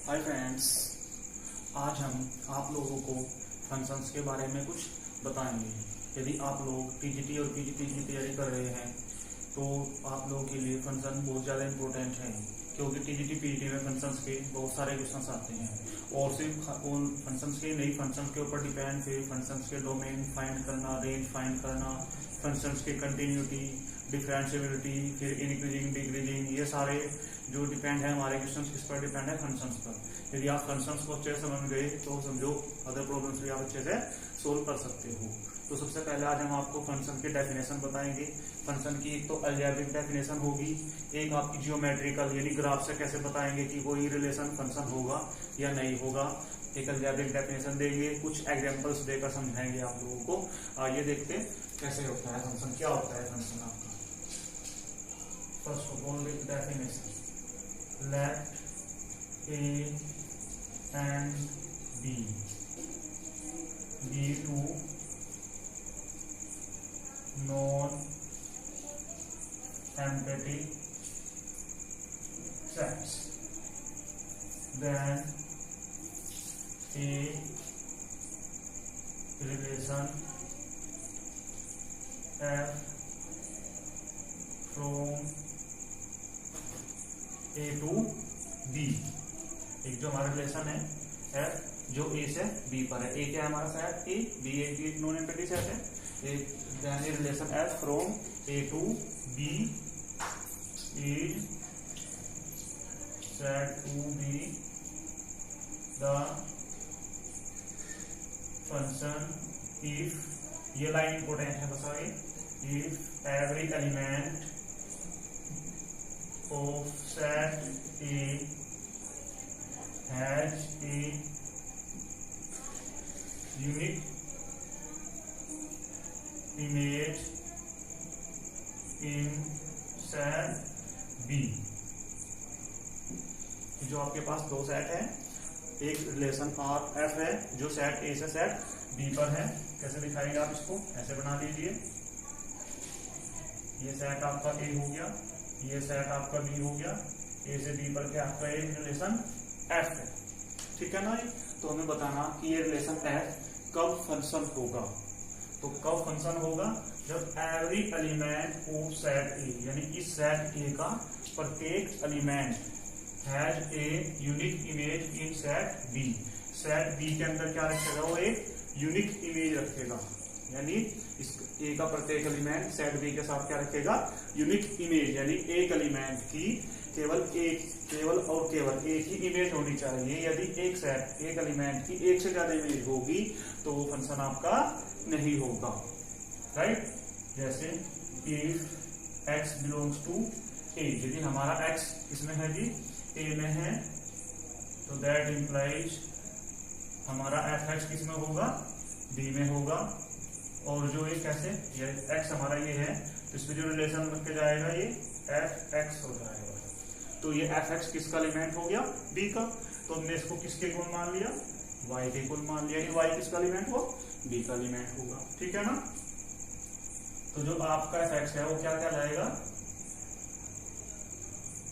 Hi friends, आज हम आप लोगों को फंक्शंस के बारे में कुछ बताएंगे। यदि आप लोग टीजीटी और पीजीटी की तैयारी कर रहे हैं तो आप लोगों के लिए फंक्शन बहुत ज़्यादा इम्पोर्टेंट है, क्योंकि टीजीटी पीजीटी में फंक्शंस के बहुत सारे क्वेश्चंस आते हैं और सिर्फ उन फंक्शंस के नहीं, फंक्शंस के ऊपर डिपेंड फिर फंक्शंस के डोमेन फाइंड करना, रेंज फाइंड करना, फंक्शंस की कंटिन्यूटी, डिफरेंशिएबिलिटी, फिर इंक्रीजिंग डिक्रीजिंग, ये सारे जो डिपेंड है हमारे क्वेश्चंस किस पर डिपेंड है, फंक्शंस पर। यदि आप फंक्शंस को अच्छे से समझ गए तो समझो अदर प्रॉब्लम्स भी आप अच्छे से सोल्व कर सकते हो। तो सबसे पहले आज हम आपको फंक्शन की डेफिनेशन बताएंगे। फंक्शन की एक तो अलजेब्रिक डेफिनेशन होगी, एक आपकी जियोमेट्रिकल यानी ग्राफ से कैसे बताएंगे कि कोई रिलेशन फंक्शन होगा या नहीं होगा, एक अलजेब्रिक डेफिनेशन देंगे। कुछ एग्जांपल्स देकर समझाएंगे आप लोगों को। आइए देखते कैसे होता है फंक्शन, क्या होता है फंक्शन आपका। First of all definition, let A and B be two non-empty sets, then A relation F from A to B। एक जो हमारा रिलेशन है F जो A से B पर है। A क्या है हमारा सेट A, B एक नॉन एम्प्टी सेट है। Then relation F from A to B is said to be the function if, ये लाइन इंपोर्टेंट है बताइए, if every element of set A has a unique image in set B। जो आपके पास दो set है, एक relation R F है जो सेट A से सेट B पर है। कैसे दिखाएंगे आप इसको, ऐसे बना लीजिए। ये सेट आपका A हो गया, ये सेट आपका B हो गया, A से B पर क्या आपका एक रिलेशन F है, ठीक है ना। तो हमें बताना कि ये रिलेशन F कब फंक्शन होगा। तो कब फंक्शन होगा, जब every element of set A यानी इस सेट A का प्रत्येक element has a unique image in set B। Set B के अंदर क्या रखेगा, वो एक यूनिक इमेज रखेगा, यानी इस A का प्रत्येक एलिमेंट सेट B के साथ क्या रखेगा, यूनिक इमेज, यानी एक एलिमेंट की केवल और केवल एक ही इमेज होनी चाहिए। यदि एक सेट एक एलिमेंट की एक से ज्यादा इमेज होगी तो वो फंक्शन आपका नहीं होगा, राइट। जैसे if x belongs to A, यदि हमारा x किसमें है जी, A में है, तो दैट इंप्लाइज हमारा fx किसमें होगा, B में होगा। और जो ये कैसे, ये x हमारा ये है, तो इसमें जो रिलेशन बन के जाएगा ये fx हो जाएगा। तो ये fx किसका एलिमेंट हो गया, B का। तो हमने इसको किसके गुण मान लिया, y के गुण मान लिया कि y किसका एलिमेंट हो, B का एलिमेंट होगा, ठीक है ना। तो जो आपका fx है वो क्या कहलाएगा,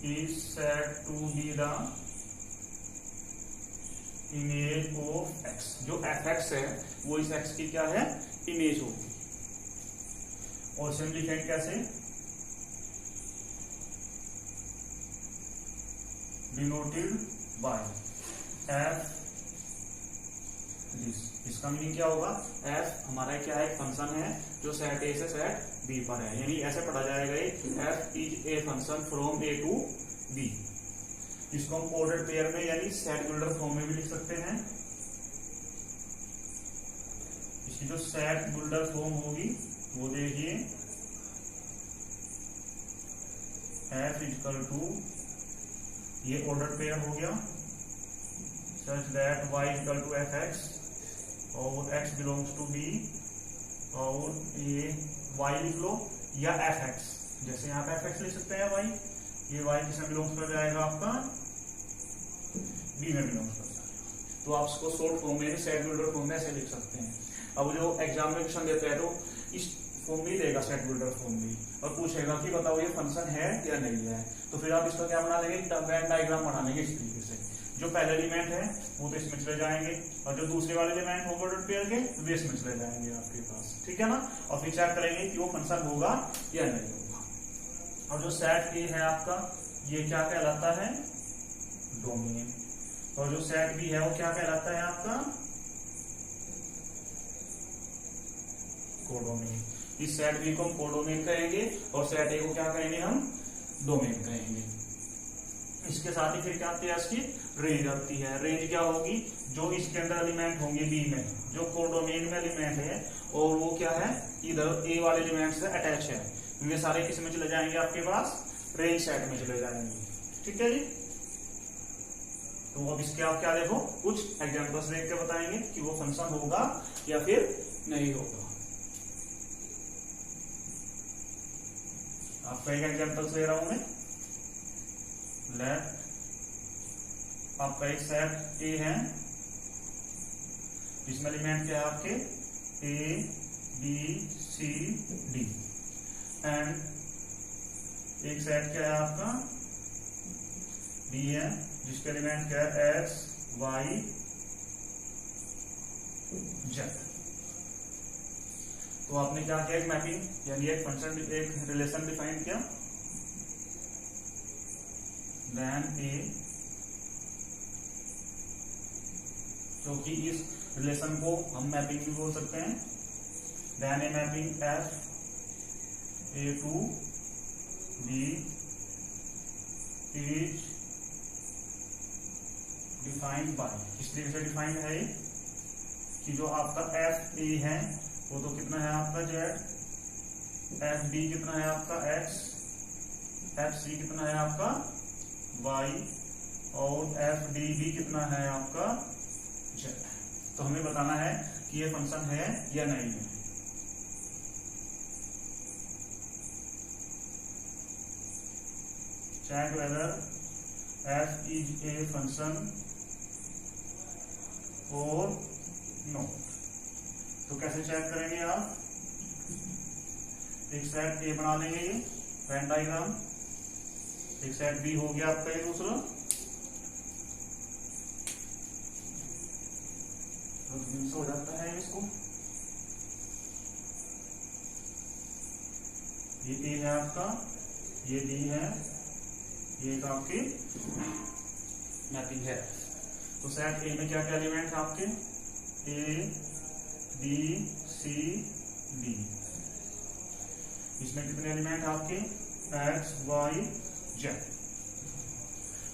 is said to be the image of x। जो fx है वो इस x की क्या है, इमेज होगी। और सेम लिखेंगे कैसे, डिनोटेड बाय f दिस। इसका मीनिंग क्या होगा, f हमारा क्या है, फंक्शन है जो सेट A से सेट B पर है, यानी ऐसे पढ़ा जाएगा f is a function from A to B। इसको हम ऑर्डर पेयर में यानी सेट बिल्डर फॉर्म में भी लिख सकते हैं। इसकी जो सेट बिल्डर फॉर्म होगी वो देखिए, f इक्वल टू, ये ऑर्डर पेयर हो गया, such that y equal to fx और x बिलोंग्स टू B, और ये y लिख लो या fx, जैसे यहाँ पे fx लिख सकते हैं y, ये y किसमें बिलोंग्स कर जाएगा, आपका B में बिलोंग्स कर जाएगा। तो आप इसको शॉर्ट फॉर्म में सेट बिल्डर फॉर्म में ऐसे लिख सकते हैं। अब जो एग्जाम में क्वेश्चन देते हैं तो इस फॉर्म भी देगा, सेट बिल्डर फॉर्म भी, और पूछेगा कि बताओ ये फंक्शन है या नहीं है। तो फिर आप इसका क्या बना लेंगे, वेन डायग्राम बना लेंगे इस तरीके से। जो पहले एलिमेंट है वो तो इसमें चले जाएंगे, और जो दूसरे वाले एलिमेंट होंगे डॉट पेयर के वे इसमें चले जाएंगे आपके पास, ठीक है ना। और फिर चेक करेंगे कि वो फंक्शन होगा या नहीं होगा। और जो सेट ए है आपका, ये क्या कहलाता है, डोमेन। और जो सेट बी है वो क्या कहलाता है आपका, कोडोमेन। इस सेट बी को हम कोडोमेन कहेंगे और सेट ए को क्या कहेंगे, हम डोमेन कहेंगे। इसके साथ ही फिर क्या आती है, इसकी रेंज आती है। रेंज क्या होगी, जो इसके अंदर एलिमेंट होंगे बी में, जो कोडोमेन में एलिमेंट है और वो क्या है, इधर ए वाले एलिमेंट से अटैच है, वे सारे किस में चले जाएंगे आपके पास, रेंज सेट में चले जाएंगे, ठीक है जी। तो अब इसके आप क्या देखो, कुछ एग्जांपल्स देख के बताएंगे कि वो फंक्शन होगा या फिर नहीं होगा। आपका एक एग्जांपल दे रहा हूं मैं। लेट आपका एक सेट ए है, इसमें एलिमेंट क्या है आपके, A B C D, and एक सेट क्या है आपका बी है, जिसके एलिमेंट क्या है, एक्स वाई जेड। तो आपने क्या किया, एक मैपिंग यानी एक फंक्शन, एक रिलेशन डिफाइन किया, देन ए, क्योंकइस रिलेशन को हम मैपिंग भी बोल सकते हैं, then a mapping f A to B is defined by, किस तरीके से डिफाइंड है ये, कि जो आपका एफ ए है वो तो कितना है आपका जेड, एफ बी कितना है आपका एक्स, एफ सी कितना है आपका वाई, और एफ डी भी कितना है आपका जेड। तो हमें बताना है कि ये फंक्शन है या नहीं है। Check whether f is a function और नो। तो कैसे चेक करेंगे आप, एक सेट ए बना लेंगे, ये वेन डायग्राम, एक सेट बी हो गया आपका ये दूसरा, तो हो जाता है इसको, ये ए है आपका, ये बी है, ये आपकी मैपिंग है। तो सेट ए में क्या क्या एलिमेंट है आपके, ए बी सी डी, इसमें कितने एलिमेंट आपके, एक्स वाई जेड।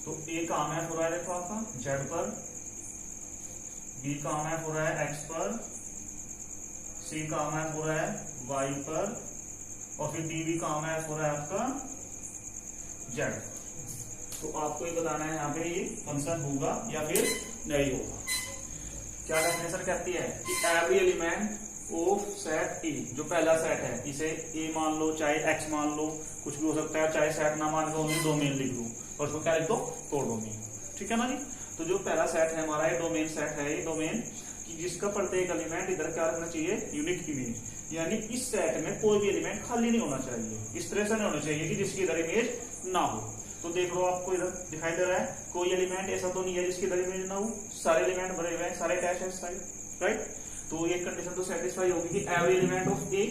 तो ए का मैप हो रहा है देखो आपका जेड पर, बी का मैप हो रहा है एक्स पर, सी का मैप हो रहा है वाई पर, और फिर डी बी का मैप हो रहा है आपका जेड। तो आपको ये बताना है यहाँ पे ये फंक्शन होगा या फिर नहीं होगा। क्या डेफिनेशन कहती है कि एवरी एलिमेंट ऑफ सेट ए, जो पहला सेट है, इसे ए मान लो चाहे एक्स मान लो, कुछ भी हो सकता है, चाहे सेट ना मान के उन्हें डोमेन लिख लो, और उसको क्या लिख दो, कोडोमेन, ठीक है ना जी। तो जो पहला सेट है हमारा, ये डोमेन सेट है, ये डोमेन कि जिसका प्रत्येक एलिमेंट इधर क्या रखना चाहिए, यूनिक इमेज, यानी इस सेट में कोई भी एलिमेंट खाली नहीं होना चाहिए, इस तरह से नहीं होना चाहिए कि जिसकी इधर इमेज ना हो। तो देख लो आपको इधर दिखाई दे रहा है, कोई एलिमेंट ऐसा तो नहीं है जिसकी इधर इमेज ना हो, सारे एलिमेंट भरे हुए हैं, सारे अटैच है साइड, राइट। तो ये कंडीशन तो सेटिस्फाई होगी कि every element of A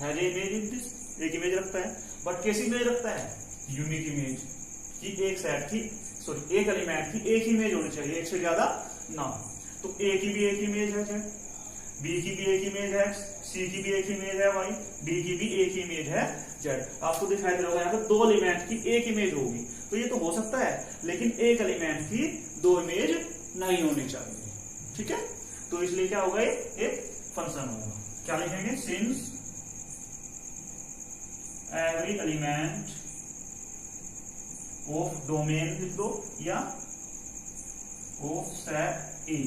has A image in this, एक इमेज रखता है, बट कैसी इमेज रखता है, यूनिक इमेज, कि एक सेट की सॉरी एक एलिमेंट की एक इमेज होनी चाहिए, एक से ज्यादा ना हो। तो ए की भी एक इमेज है जेड, बी की भी एक इमेज है एक्स, सी की भी एक इमेज है वाई, डी की भी एक इमेज है जेड। आपको दिखाई दे रहा होगा यहाँ पे दो एलिमेंट की एक इमेज होगी, तो ये तो हो सकता है, लेकिन एक एलिमेंट की दो इमेज नहीं होनी चाहिए, ठीक है। तो इसलिए क्या होगा, एक फंक्शन होगा। क्या लिखेंगे, since every element of domain लिख दो, या of set A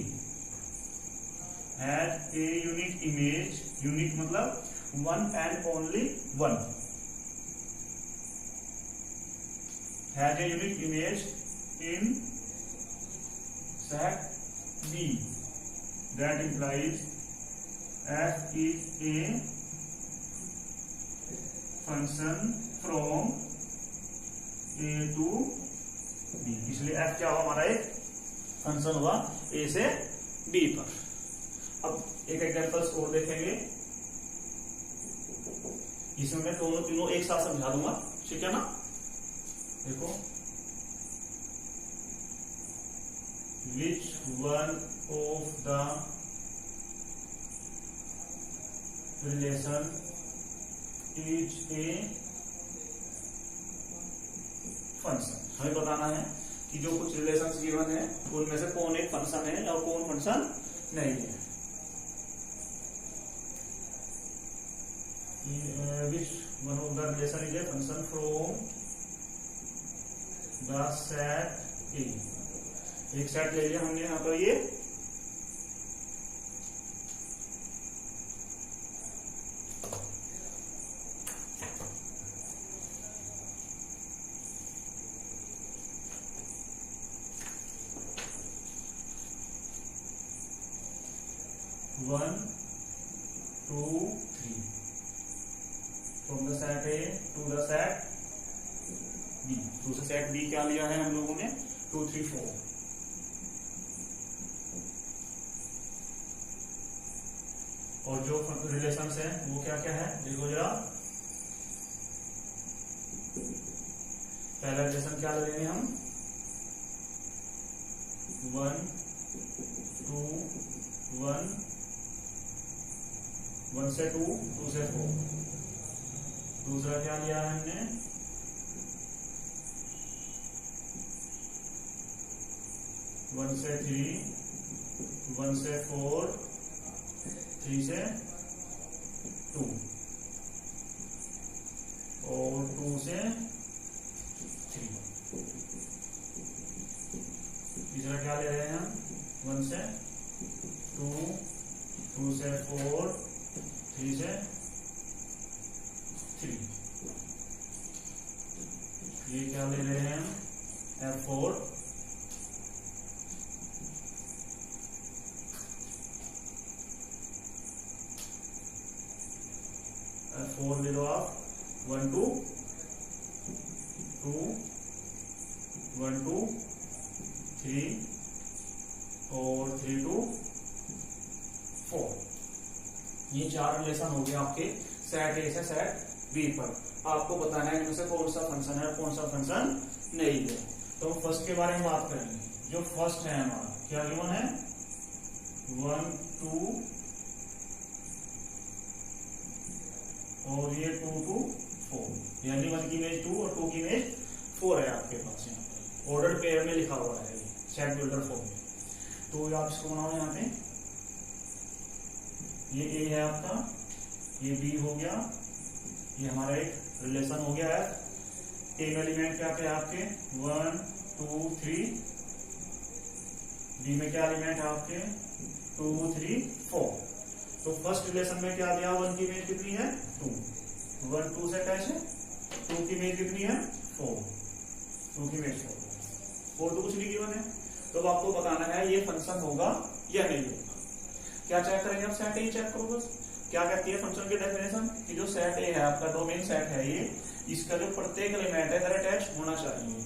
has a unique image, unique मतलब one and only one, has a unique image in set B, that implies f is a function from a to B, इसलिए f क्या हुआ हमारा एक function हुआ ए से B पर। अब एक एग्जांपल्स और देखेंगे, इसमें मैं दोनों तीनों एक साथ समझा दूंगा, ठीक है ना। देखो, विच one of the relation is a function. हमें बताना है कि जो कुछ रिलेशंस गिवन है उनमें से कौन एक फंक्शन है और कौन फंक्शन नहीं है। Which one of the relation is a function from the set A. एक सेट ले लिया हमने यहाँ पर, ये one two three from the set A to the set B. दूसरा सेट बी क्या लिया है हम लोगों ने, 2 3 4। और जो रिलेशंस है वो क्या क्या है देखो जरा। पहला रिलेशन क्या लेंगे हम, 1 2 1 1 से 2 2 से 4। दूसरा क्या लिया है हमने, 1 से 3 1 से 4 3 से 2 और 2 से 3। तीसरा क्या ले रहे हैं हम, 1 से 2 2 से 4 3 से 3। ये क्या ले रहे हैं हम, F4 4 ले लो आप, 1 2 2 1 2 3 और 3 2 4। ये 4 रिलेशन हो गए आपके सेट ए से सेट बी पर। आपको बताना है इनमें से कौन सा फंक्शन है और कौन सा फंक्शन नहीं है। तो हम फर्स्ट के बारे में बात करेंगे। जो फर्स्ट है हमारा क्या गिवन है, 1 2 और ये 2 2 4, यानी 1 की इमेज 2 और 2 की इमेज 4 है आपके पास। यहाँ पर ऑर्डर पेयर में लिखा हुआ है सेट बिल्डर फॉर्म में। तो आप इसको बनाओ, यहाँ पे ये ए है आपका, ये बी हो गया, ये हमारा एक रिलेशन हो गया है। ए में एलिमेंट क्या क्या है आपके, 1 2 3। बी में क्या एलिमेंट है आपके, 2 3 4। तो फर्स्ट रिलेशन में क्या दिया, 1 की इमेज कितनी है 2, 1 2 से अटैच है, 2 की इमेज कितनी है 4, 2 की इमेज 4 और तो कुछ नहीं गिवन है। तो आपको बताना है ये फंक्शन होगा या नहीं होगा। क्या चेक करेंगे आप, सेट ए चेक करो बस। क्या कहती है फंक्शन की डेफिनेशन, कि जो सेट ए है आपका डोमेन सेट है ये, इसका जो प्रत्येक एलिमेंट है इधर अटैच होना चाहिए।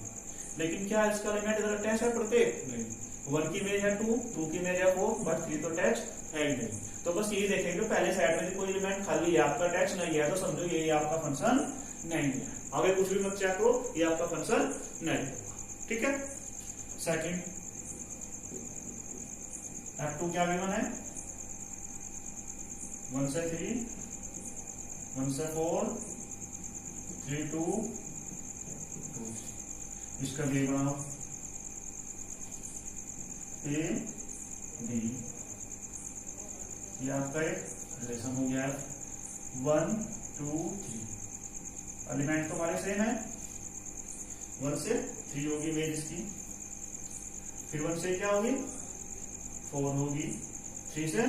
लेकिन क्या इसका एलिमेंट इधर अटैच है प्रत्येक, नहीं। 1 की इमेज है 2, 2 की इमेज है 4, बट 3 तो अटैच है ही नहीं। तो बस ये देखेंगे पहले सेट में कोई एलिमेंट खाली है आपका अटैच नहीं है, तो समझो ये आपका फंक्शन नहीं है। आगे कुछ भी मत चेक करो, ये आपका फंक्शन नहीं होगा, ठीक है। सेकंड F2 क्या गिवन है, 1 से 3 1 से 4 3 2 2। इसका भी बनाओ, ए बी, ये आपका एक रिलेशन हो गया है। 1 2 3 एलिमेंट तो हमारे सेम है, 1 से 3 होगी इमेज इसकी, फिर 1 से क्या होगी 4 होगी, 3 से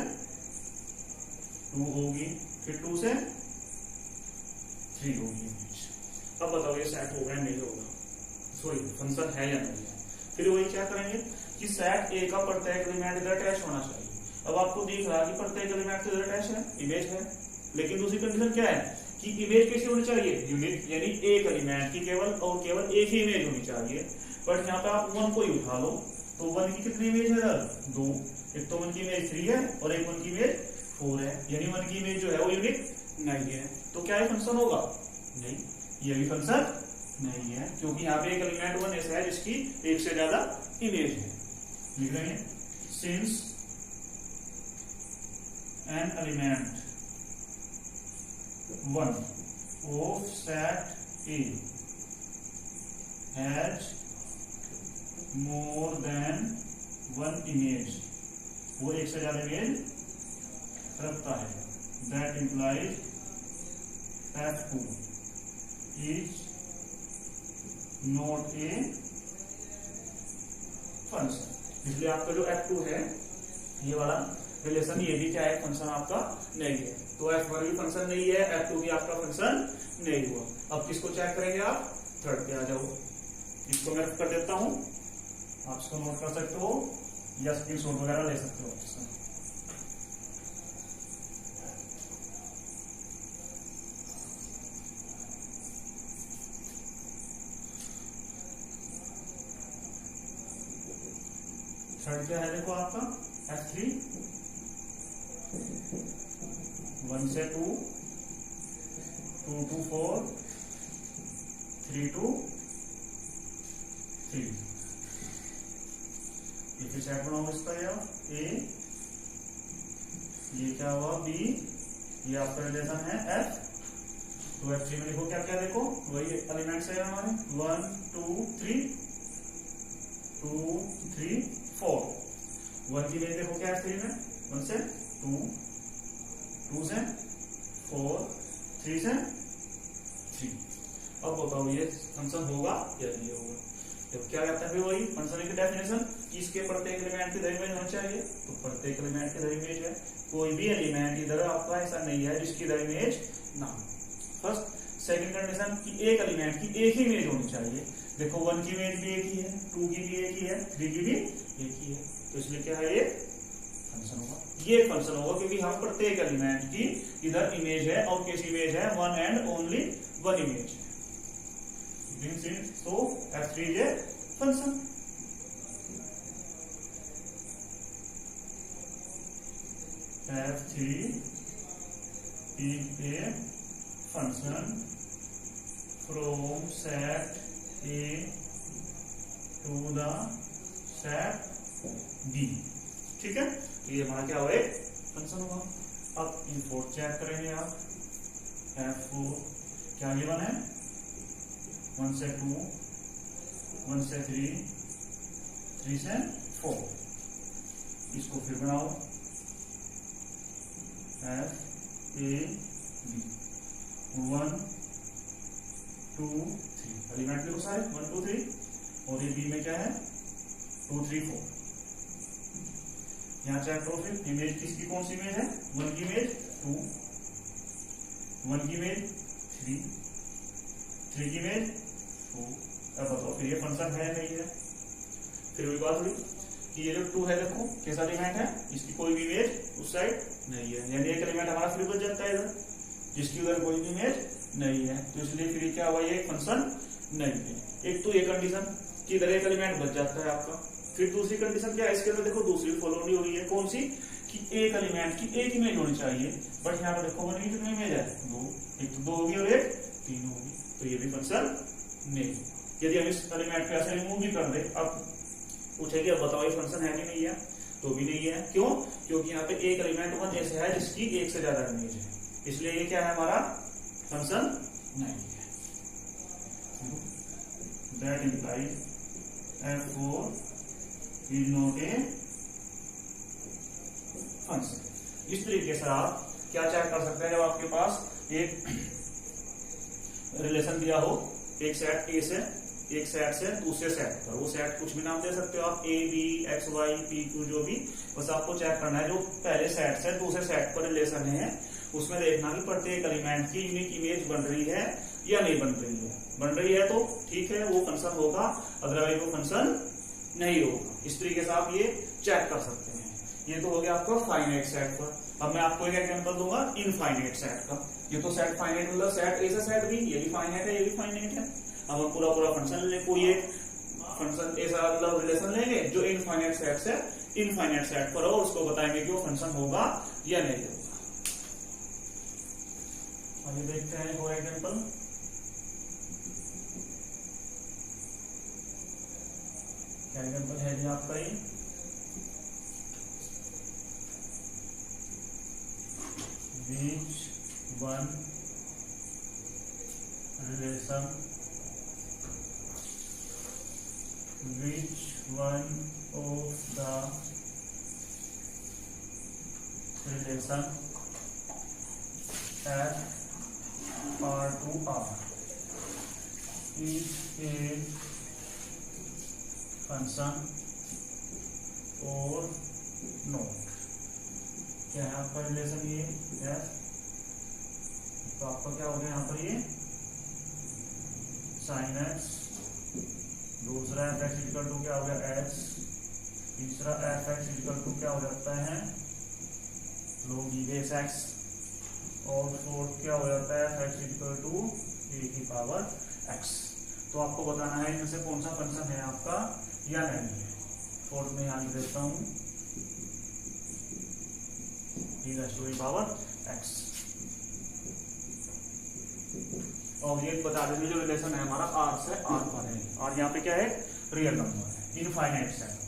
2 होगी, फिर 2 से 3 होगी। अब बताओ ये सेट होगा या नहीं होगा, सॉरी फंक्शन है या नहीं है। फिर वही क्या करेंगे कि सेट ए का प्रत्येक एलिमेंट इधर अटैच होना चाहिए। अब आपको दिख रहा है कि प्रत्येक एलिमेंट इधर अटैच है, इमेज है, लेकिन दूसरी कंडीशन क्या है कि इमेज कैसी होनी चाहिए, यूनिक, यानी एक एलिमेंट की केवल और केवल एक ही इमेज होनी चाहिए। बट यहाँ पे आप 1 को ही उठा लो, तो 1 की कितनी इमेज है इधर? 2। एक तो 1 की इमेज 3 है और एक 1 की इमेज 4 है, यानी 1 की इमेज जो है वो यूनिक नहीं है। तो क्या ये फंक्शन होगा? नहीं, ये भी फंक्शन नहीं है, क्योंकि यहाँ पे एक एलिमेंट 1 ऐसा है जिसकी एक से ज्यादा इमेज है। लिख रहे हैं since an element 1 of set A has more than 1 image, वो एक से ज्यादा इमेज रखता है, that implies F2 is not a function। इसलिए आपका जो F2 है ये वाला रिलेशन, ये भी क्या है? फंक्शन आपका नहीं है। तो F1 भी फंक्शन नहीं है, F2 भी आपका फंक्शन नहीं हुआ। अब किसको चेक करेंगे आप? थर्ड पे आ जाओ। इसको मैं कर देता हूं, आप इसको नोट कर सकते हो या स्क्रीनशॉट वगैरह ले सकते हो। थर्ड क्या है? देखो आपका F3 1 से 2, 2 to 4, 3 to 3। ये फिर सेट बनाओ इसका, या A, ये क्या हुआ? B, ये आपका रिलेशन है F। तो F3 में देखो क्या क्या? देखो वही एलिमेंट्स है हमारे 1 2 3 2 3 4। 1 की इमेज देखो क्या है F3 में? 1 से 2, 2 से 4, 3 से 3। अब बताओ ये फंक्शन होगा या नहीं होगा? तो क्या कहता है वही फंक्शन की डेफिनेशन, इसके प्रत्येक एलिमेंट की इधर इमेज होना चाहिए। तो प्रत्येक एलिमेंट की इधर इमेज है, कोई भी एलिमेंट इधर आपका ऐसा नहीं है जिसकी इधर इमेज ना हो। फर्स्ट। सेकंड कंडीशन की एक एलिमेंट की एक ही इमेज होनी चाहिए। देखो 1 की इमेज भी एक ही है, 2 की भी एक ही है, 3 की भी एक ही है, तो इसलिए क्या है? ये फंक्शन होगा। ये फंक्शन होगा क्योंकि हम प्रत्येक एलिमेंट की इधर इमेज है और कैसी इमेज है? 1 एंड ओनली 1 इमेज है। तो F3 is a function। F3 is a function from set A to the set B। ठीक है, तो ये हमारा क्या हुआ? एक फंक्शन होगा। अब इनपुट चेक करेंगे आप। F4 क्या गिवन है? 1 से 2, 1 से 3, 3 से 4। इसको फिर बनाओ F A B 1 2 3। एलिमेंट देखो सारे 1 2 3, और ये B में क्या है? 2 3 4। यहाँ चेक करो फिर इमेज किसकी कौन सी इमेज है? 1 की इमेज 2, 1 की इमेज 3, 3 की इमेज 2। अब बताओ फिर ये फंक्शन है नहीं है? फिर वही बात हुई कि ये जो 2 है देखो कैसा एलिमेंट है, इसकी कोई भी इमेज उस साइड नहीं है, यानी एक एलिमेंट हमारा फिर बच जाता है इधर जिसकी उधर कोई भी इमेज नहीं है। तो इसलिए फिर क्या हुआ? ये फंक्शन नहीं है। एक तो ये कंडीशन कि इधर एक एलिमेंट बच जाता है आपका। फिर दूसरी कंडीशन क्या है? इसके अंदर देखो दूसरी फॉलो नहीं हो रही है। कौन सी? कि एक एलिमेंट की एक इमेज होनी चाहिए, बट यहाँ पे देखो 1 की कितनी इमेज है? 2। एक तो 2 होगी और एक 3 होगी, तो ये भी फंक्शन नहीं। यदि हम इस एलिमेंट को ऐसे रिमूव भी कर दे, अब पूछेगी अब बताओ ये फंक्शन है कि नहीं है? तो भी नहीं है। क्यों? क्योंकि यहाँ पे एक एलिमेंट 1 ऐसे है जिसकी एक से ज्यादा इमेज है, इसलिए ये क्या है? हमारा फंक्शन नहीं है। That implies F4 is not a function. इस तरीके से आप क्या चेक कर सकते हैं? जब आपके पास एक रिलेशन दिया हो एक सेट A से, एक सेट से दूसरे सेट पर, वो सेट कुछ भी नाम दे सकते हो आप, A B X Y P Q जो भी, बस आपको चेक करना है जो पहले सेट से दूसरे सेट पर रिलेशन है उसमें देखना कि प्रत्येक एलिमेंट की यूनिक इमेज बन रही है या नहीं बन रही है। बन रही है तो ठीक है वो फंक्शन होगा, अदरवाइज वो फंक्शन नहीं होगा। इस तरीके से आप ये चेक कर सकते हैं। ये तो हो गया आपका फाइनाइट सेट पर। अब मैं आपको एक एग्जांपल दूंगा इनफाइनाइट सेट का। ये तो सेट फाइनाइट मतलब सेट ए से सेट बी, ये भी फाइनाइट है ये भी फाइनाइट है। अब हम पूरा फंक्शन ले, कोई एक फंक्शन ऐसा मतलब रिलेशन लेंगे जो इनफाइनाइट सेट से इनफाइनाइट सेट पर हो, उसको बताएंगे कि वो फंक्शन होगा या नहीं होगा। आइए देखते हैं फॉर एग्जाम्पल, क्या एग्जाम्पल है जी आपका ये, which one relation which one of the relation F R to R is a function or not। क्या है आपका रिलेशन ये है, तो आपका क्या हो गया यहाँ पर ये sin x, दूसरा f x इक्वल टू क्या हो गया x, तीसरा f x इक्वल टू क्या हो जाता है log e बेस x, और फोर्थ क्या हो जाता है f x equal to e की पावर x। तो आपको बताना है इनमें से कौन सा फंक्शन है आपका या नहीं है। फोर्थ में यहाँ लिख देता हूँ e to the power x। और ये बता देंगे जो रिलेशन है हमारा r से r पर है, और यहाँ पे क्या है रियल नंबर है, इनफाइनाइट सेट।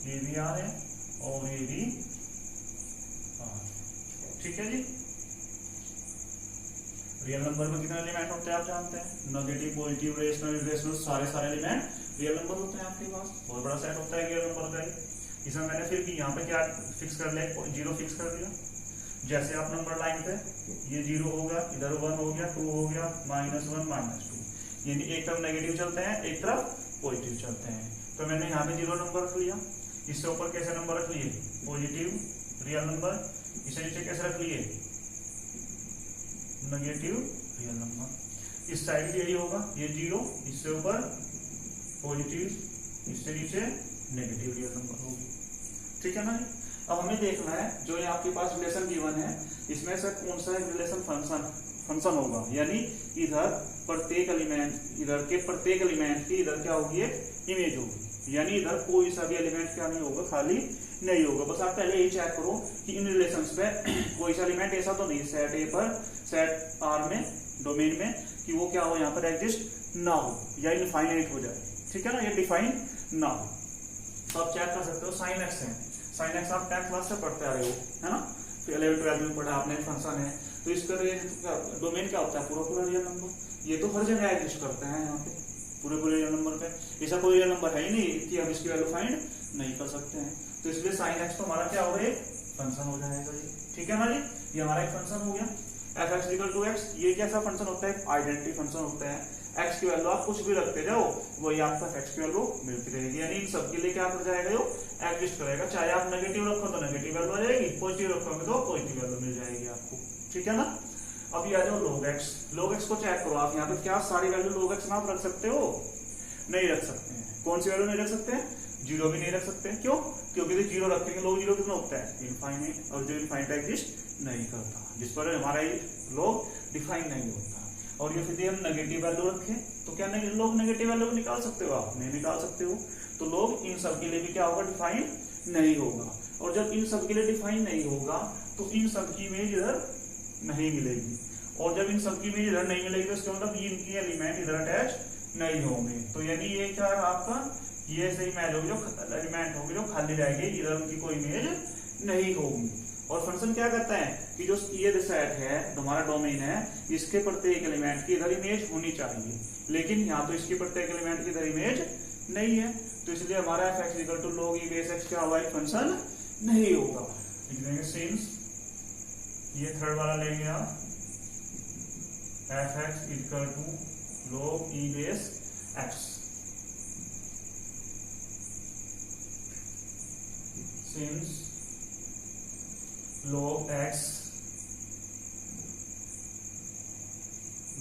ये भी r है और ये भी r, ठीक है जी। रियल नंबर में कितने एलिमेंट होते हैं आप जानते हैं, नेगेटिव पॉजिटिव रेशनल इरेशनल सारे एलिमेंट रियल नंबर होते हैं आपके पास, बहुत बड़ा सेट होता है रियल नंबर का। इसमें मैंने फिर भी यहाँ पे क्या फिक्स कर लिया, जीरो फिक्स कर दिया। जैसे आप नंबर लाइन पे ये जीरो होगा, इधर 1 हो गया, 2 हो गया, -1 -2, यानी एक तरफ नेगेटिव चलते हैं एक तरफ पॉजिटिव चलते हैं। तो मैंने यहाँ पे जीरो नंबर रख लिया, इससे ऊपर कैसे नंबर रख लिए पॉजिटिव रियल नंबर, इससे नीचे कैसे रख लिए नेगेटिव रियल नंबर। इस साइड यही होगा, ये जीरो, इससे ऊपर पॉजिटिव, इससे नीचे नेगेटिव रियल नंबर होगी, ठीक है ना। अब हमें देखना है जो ये आपके पास रिलेशन गिवन है इसमें से कौन सा एक रिलेशन फंक्शन होगा, यानी इधर प्रत्येक एलिमेंट, इधर के प्रत्येक एलिमेंट की इधर क्या होगी एक इमेज होगी, यानी इधर कोई सा भी एलिमेंट क्या नहीं होगा, खाली नहीं होगा। बस आप पहले यही चेक करो कि इन रिलेशंस पे कोई सा एलिमेंट ऐसा तो नहीं सेट ए पर, सेट आर में, डोमेन में, कि वो क्या हो यहाँ पर एग्जिस्ट ना हो या इनफाइनाइट हो जाए, ठीक है ना, ये डिफाइन ना हो। तो आप चेक कर सकते हो साइन एक्स है, साइन एक्स आप 10th क्लास से पढ़ते आ रहे हो, है ना, फिर 11th 12th में पढ़ा आपने फंक्शन है। तो इसका डोमेन क्या होता है, पूरा पूरा रियल नंबर। ये तो हर जगह एग्जिस्ट करते हैं यहाँ पे पूरे रियल नंबर पे, ऐसा कोई रियल नंबर है ही नहीं कि हम इसकी वैल्यू फाइंड नहीं कर सकते हैं। तो इसलिए साइन एक्स तो हमारा क्या होगा, एक फंक्शन हो जाएगा जी, ठीक है ना जी। ये हमारा एक फंक्शन हो गया f x equal to x. ये कैसा फंक्शन होता है, आइडेंटिटी फंक्शन होता है। एक्स की वैल्यू आप कुछ भी रखते जाओ वही आपका एक्स की वैल्यू मिलती रहेगी, यानी इन सबके लिए क्या कर जाएगा, जो एग्जिस्ट करेगा। चाहे आप नेगेटिव रखो तो नेगेटिव वैल्यू आ जाएगी, पॉजिटिव रखोगे तो पॉजिटिव वैल्यू मिल जाएगी आपको, ठीक है ना। अब ये आ जाओ log x। log x को चेक करो आप, यहाँ पे क्या सारी वैल्यू log x आप रख सकते हो, नहीं रख सकते हैं। कौन सी वैल्यू नहीं रख सकते हैं, जीरो भी नहीं रख सकते। क्यों, क्योंकि जो जीरो रखेंगे log जीरो कितना होता है इनफाइनाइट, और जो इनफाइनाइट एग्जिस्ट नहीं करता, जिस पर हमारा log डिफाइन नहीं होता। और ये फिर हम नेगेटिव वैल्यू रखें तो क्या log नेगेटिव वैल्यू निकाल सकते हो, आप नहीं निकाल सकते हो। तो log इन सब के लिए भी क्या होगा, डिफाइन नहीं होगा। और जब इन सब के लिए डिफाइन नहीं होगा तो इन सब की इमेज इधर नहीं मिलेगी, और जब इन सब की इमेज इधर नहीं मिलेगी तो इसका मतलब इनकी एलिमेंट इधर अटैच नहीं होंगे। तो यानी ये क्या है आपका, ये सही इमेज होगी जो एलिमेंट होगी जो खाली रहेगी, इधर उनकी कोई इमेज नहीं होगी। और फंक्शन क्या करता है कि जो ये सेट है हमारा डोमेन है, इसके प्रत्येक एलिमेंट की इधर इमेज होनी चाहिए, लेकिन यहाँ तो इसके प्रत्येक एलिमेंट की इधर इमेज नहीं है। तो इसलिए हमारा f x equal to log e base x क्या होगा, एक फंक्शन नहीं होगा। सिंस ये थर्ड वाला लेंगे आप, f x equal to log e base x। Since log x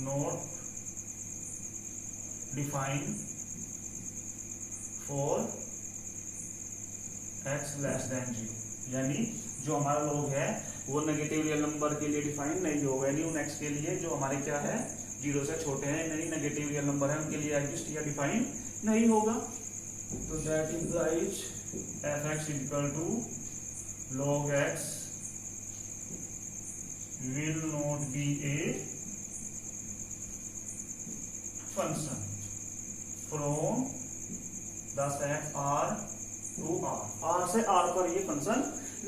not defined for x less than 0, यानी जो हमारा log है वो नेगेटिव रियल नंबर के लिए डिफाइन नहीं होगा, यानी उन x के लिए जो हमारे क्या है 0 से छोटे हैं, यानी नेगेटिव रियल नंबर है, उनके लिए एग्जिस्ट या डिफाइन नहीं होगा। तो that implies f(x) equal to log x will not be a function from the set R to R। R से R पर ये फंक्शन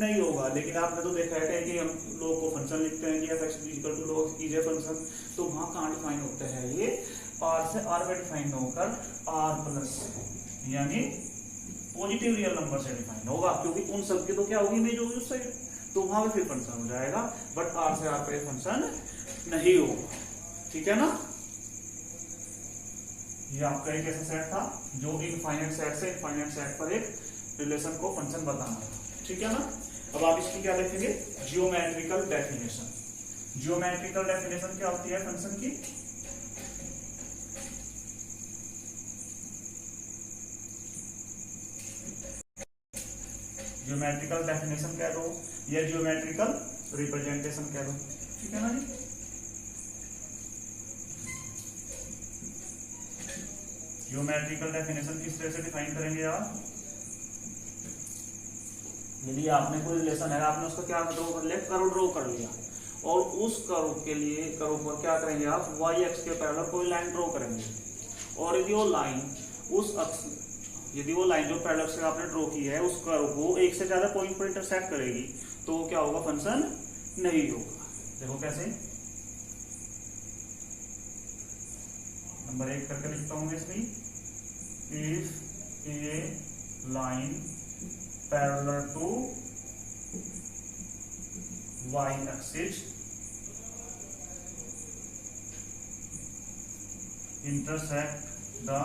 नहीं होगा। लेकिन आपने तो देखा है कि हम लोग को फंक्शन लिखते हैं कि f(x) equal to log is a function, तो वहां कहाँ डिफाइन होता है ये R से R में डिफाइन होकर R प्लस यानी पॉजिटिव रियल नंबर से डिफाइन होगा, क्योंकि उन सब की तो क्या होगी इमेज होगी उस साइड, तो वहां पे फिर फंक्शन हो जाएगा। बट R से R पे फंक्शन नहीं होगा। ठीक है ना। ये आपका एक ऐसा सेट था जो इनफाइनाइट सेट से इनफाइनाइट सेट पर एक रिलेशन को फंक्शन बताना था। ठीक है ना। अब आप इसकी क्या देखेंगे, जियोमेट्रिकल डेफिनेशन। जियोमेट्रिकल डेफिनेशन क्या होती है फंक्शन की, जियोमेट्रिकल डेफिनेशन कह दो या जियोमेट्रिकल रिप्रेजेंटेशन कह दो। ठीक है ना जी। जियोमेट्रिकल डेफिनेशन किस तरह से डिफाइन करेंगे आप, यदि आपने कोई रिलेशन है, आपने उसका क्या ड्रॉ कर लिया, कर्व ड्रॉ कर लिया, और उस कर्व के लिए कर्व पर क्या करेंगे आप वाई एक्स के पैरेलल कोई लाइन ड्रॉ करेंगे, और यदि वो लाइन उस अक्ष, यदि वो लाइन जो पैरेलल से आपने ड्रॉ की है उस कर्व को एक से ज्यादा पॉइंट पर इंटरसेक्ट करेगी, तो क्या होगा, फंक्शन नहीं होगा। देखो कैसे, नंबर 1 करके लिखता हूं इसमें, if A line parallel to y axis intersect the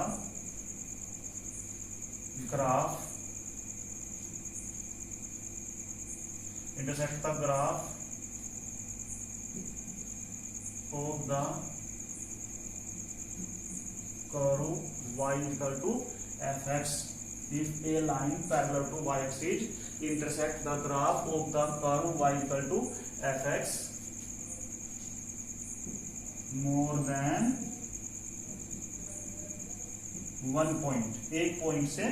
graph of the curve y equal to f(x). If a line parallel to y-axis intersect the graph of the curve y equal to f(x) more than 1 point, एक point से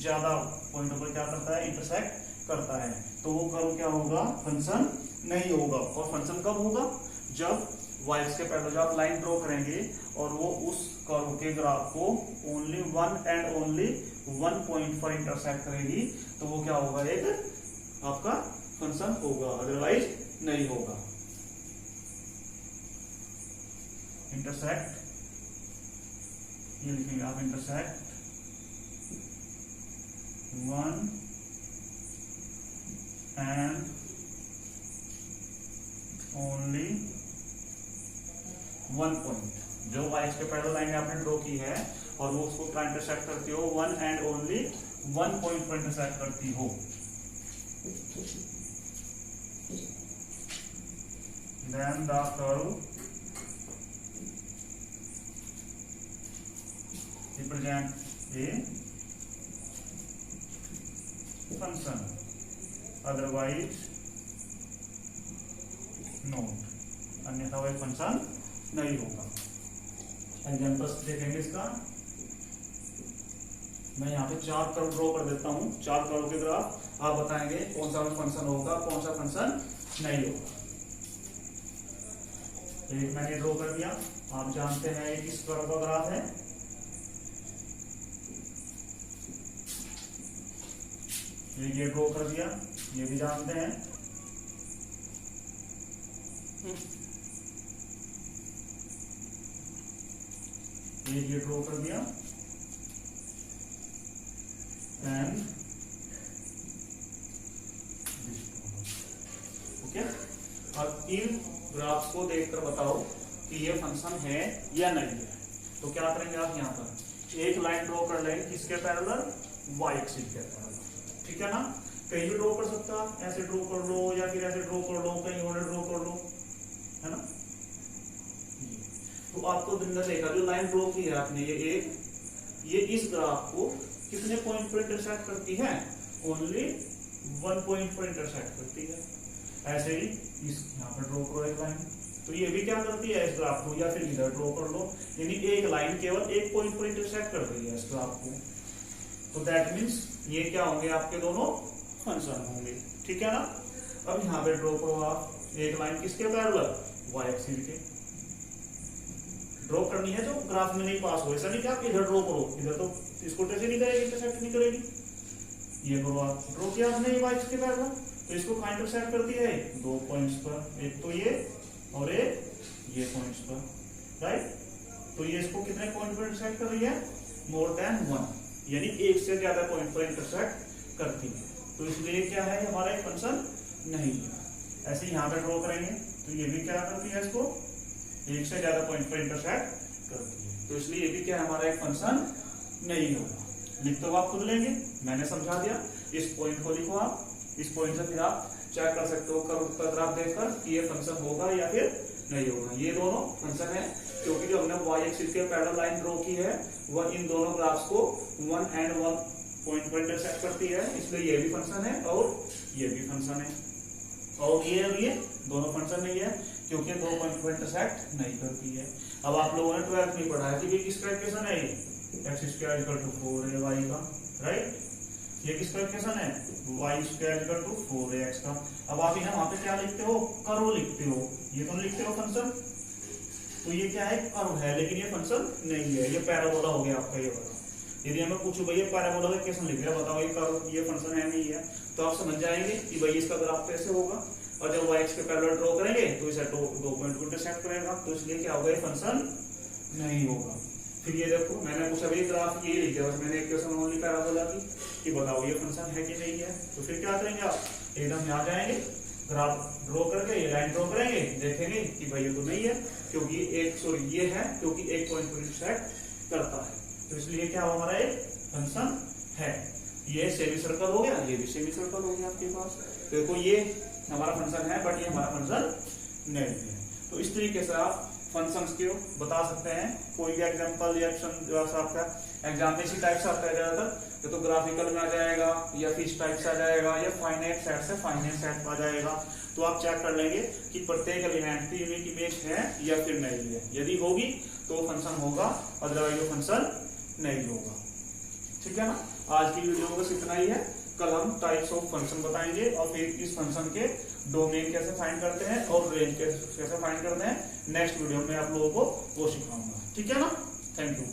ज्यादा पॉइंटों पर क्या करता है, intersect करता है, तो वो कर्व क्या होगा, फंक्शन नहीं होगा। और फंक्शन कब होगा, जब y के पैरेलल जब आप लाइन ड्रॉ करेंगे और वो उस कर्व के ग्राफ को ओनली वन पॉइंट पर इंटरसेक्ट करेगी, तो वो क्या होगा, एक आपका फंक्शन होगा, अदरवाइज नहीं होगा। इंटरसेक्ट, ये लिखेंगे आप, intersect one and only one point, जो y के पैरेलल लाइन आपने ड्रॉ की है और वो उसको क्या इंटरसेक्ट करती हो, one and only one point पर इंटरसेक्ट करती हो। Then the curve represent a function, otherwise not, अन्यथा वह फंक्शन नहीं होगा। एग्जाम्पल्स देखेंगे इसका। मैं यहाँ पे 4 कर्व ड्रॉ कर देता हूँ, 4 कर्व के ग्राफ, आप बताएंगे कौन सा फंक्शन होगा, कौन सा फंक्शन नहीं होगा। एक मैंने ड्रॉ कर दिया, आप जानते हैं ये किस कर्व का ग्राफ है, ये ड्रॉ कर दिया, ये भी जानते हैं। ये ड्रॉ कर दिया, एंड ओके। अब इन ग्राफ्स को देखकर बताओ कि ये फंक्शन है या नहीं है। तो क्या करेंगे आप, यहाँ पर एक लाइन ड्रॉ कर लेंगे, किसके पैरेलल, y एक्सिस के पैरेलल। ठीक है ना, कहीं भी ड्रॉ कर सकता, ऐसे ड्रॉ कर लो या फिर ऐसे ड्रॉ कर लो, कहीं और ड्रॉ कर लो, है ना। तो आपको दिन देखा जो लाइन ड्रॉ की है आपने, ये इस ग्राफ को कितने पॉइंट पर इंटरसेक्ट करती है, ओनली 1 पॉइंट पर इंटरसेक्ट करती है। ऐसे ही इस यहाँ पर ड्रॉ करो एक लाइन। तो ये भी क्या करती है इस ग्राफ को, या फिर इधर ड्रॉ कर लो, यानी एक लाइन केवल एक पॉइंट पर इंटरसेक्ट कर रही है इस ग्राफ को। तो दैट मीन्स ये क्या होंगे, आपके दोनों फंक्शन होंगे, ठीक है ना। अब यहाँ पे ड्रॉ करो आप एक लाइन किसके पैरेलल, वाई एक्सिस के ड्रॉ करनी है जो ग्राफ में नहीं पास हो। ऐसा नहीं कि आप इधर ड्रॉ करो, इधर तो इसको ट्रेस नहीं करेगी, इंटरसेक्ट नहीं करेगी। ये करो आप, ड्रॉ किया आपने वाई एक्सिस के पैरेलल, तो इसको कहाँ इंटरसेक्ट करती है, दो पॉइंट्स पर, एक तो ये और एक ये पॉइंट्स पर, राइट। तो ये इसको कितने पॉइंट पर इंटरसेक्ट कर रही है, मोर देन वन, यानी एक से ज्यादा पॉइंट पर इंटरसेक्ट करती है। तो इसलिए क्या है, हमारा एक फंक्शन नहीं है। ऐसे यहाँ पे ड्रॉ करेंगे तो ये भी क्या करती है, इसको एक से ज्यादा पॉइंट पर इंटरसेक्ट करती है। तो इसलिए ये भी क्या हमारा एक फंक्शन नहीं होगा। लिख तो आप खुद लेंगे, मैंने समझा दिया। इस पॉइंट को लिखो आप, इस पॉइंट से फिर आप चेक कर सकते हो कर्व ग्राफ देखकर कि ये फंक्शन होगा या फिर नहीं होगा। ये दोनों फंक्शन है, क्योंकि जो हमने वाई एक्सिस के पैरेलल लाइन ड्रॉ की है वह इन दोनों ग्राफ्स को 1 and 1 पॉइंट पर इंटरसेक्ट करती है, इसलिए ये भी फंक्शन है और ये भी फंक्शन है। और ये दोनों फंक्शन नहीं है, क्योंकि दो पॉइंट पर इंटरसेक्ट नहीं करती है। अब आप लोगों ने 12th में पढ़ा है कि किसका इक्वेशन है, x square equal to 4ay का, राइट। ये किसका इक्वेशन है, Y square equal to 4ax का। अब आप यहाँ वहां पे क्या लिखते हो, कर्व लिखते हो, ये तो लिखते हो फंक्शन। तो ये क्या है, कर्व है, लेकिन ये फंक्शन नहीं है, ये पैराबोला हो गया आपका ये वाला। यदि हमें पूछो भैया पैराबोला का इक्वेशन लिख दिया, बताओ ये कर्व, ये फंक्शन है नहीं है, तो आप समझ जाएंगे कि भाई इसका ग्राफ कैसे होगा। और जब y के पैरेलल ड्रॉ करेंगे तो इसे दो पॉइंट को इंटरसेक्ट करेगा, तो इसलिए क्या होगा, ये फंक्शन नहीं होगा। फिर ये देखो, मैंने पूछा भाई ग्राफ ये लिख दिया, बस मैंने इक्वेशन ओनली पैराबोला की कि बताओ ये फंक्शन है कि नहीं है। तो फिर क्या करेंगे आप, एकदम यहाँ जाएंगे, ग्राफ ड्रॉ करके ये लाइन ड्रॉ करेंगे, देखेंगे कि भाई ये तो नहीं है, क्योंकि ये है क्योंकि एक पॉइंट को इंटरसेक्ट करता है। तो इसलिए क्या हमारा एक फंक्शन है। ये सेमी सर्कल हो गया, ये भी सेमी सर्कल हो गया आपके पास। देखो ये हमारा फंक्शन है, बट ये हमारा फंक्शन नहीं है। तो इस तरीके से आप फंक्शंस को बता सकते हैं। कोई भी एग्जांपल रिएक्शन जो आपका एग्जाम में इसी टाइप से आता है ज्यादातर, तो ग्राफिकल में आ जाएगा, या फिर इस टाइप से आ जाएगा, या फाइनाइट सेट से फाइनाइट सेट आ जाएगा। तो आप चेक कर लेंगे कि प्रत्येक एलिमेंट की यूनिक इमेज है या फिर नहीं है। यदि होगी तो फंक्शन होगा, अदरवाइज वो फंक्शन नहीं होगा, ठीक है ना। आज की वीडियो में बस इतना ही है। कल हम टाइप्स ऑफ फंक्शन बताएंगे और फिर इस फंक्शन के डोमेन कैसे फाइंड करते हैं और रेंज कैसे फाइंड करते हैं। नेक्स्ट वीडियो में आप लोगों को वो सिखाऊंगा, ठीक है ना। Thank you.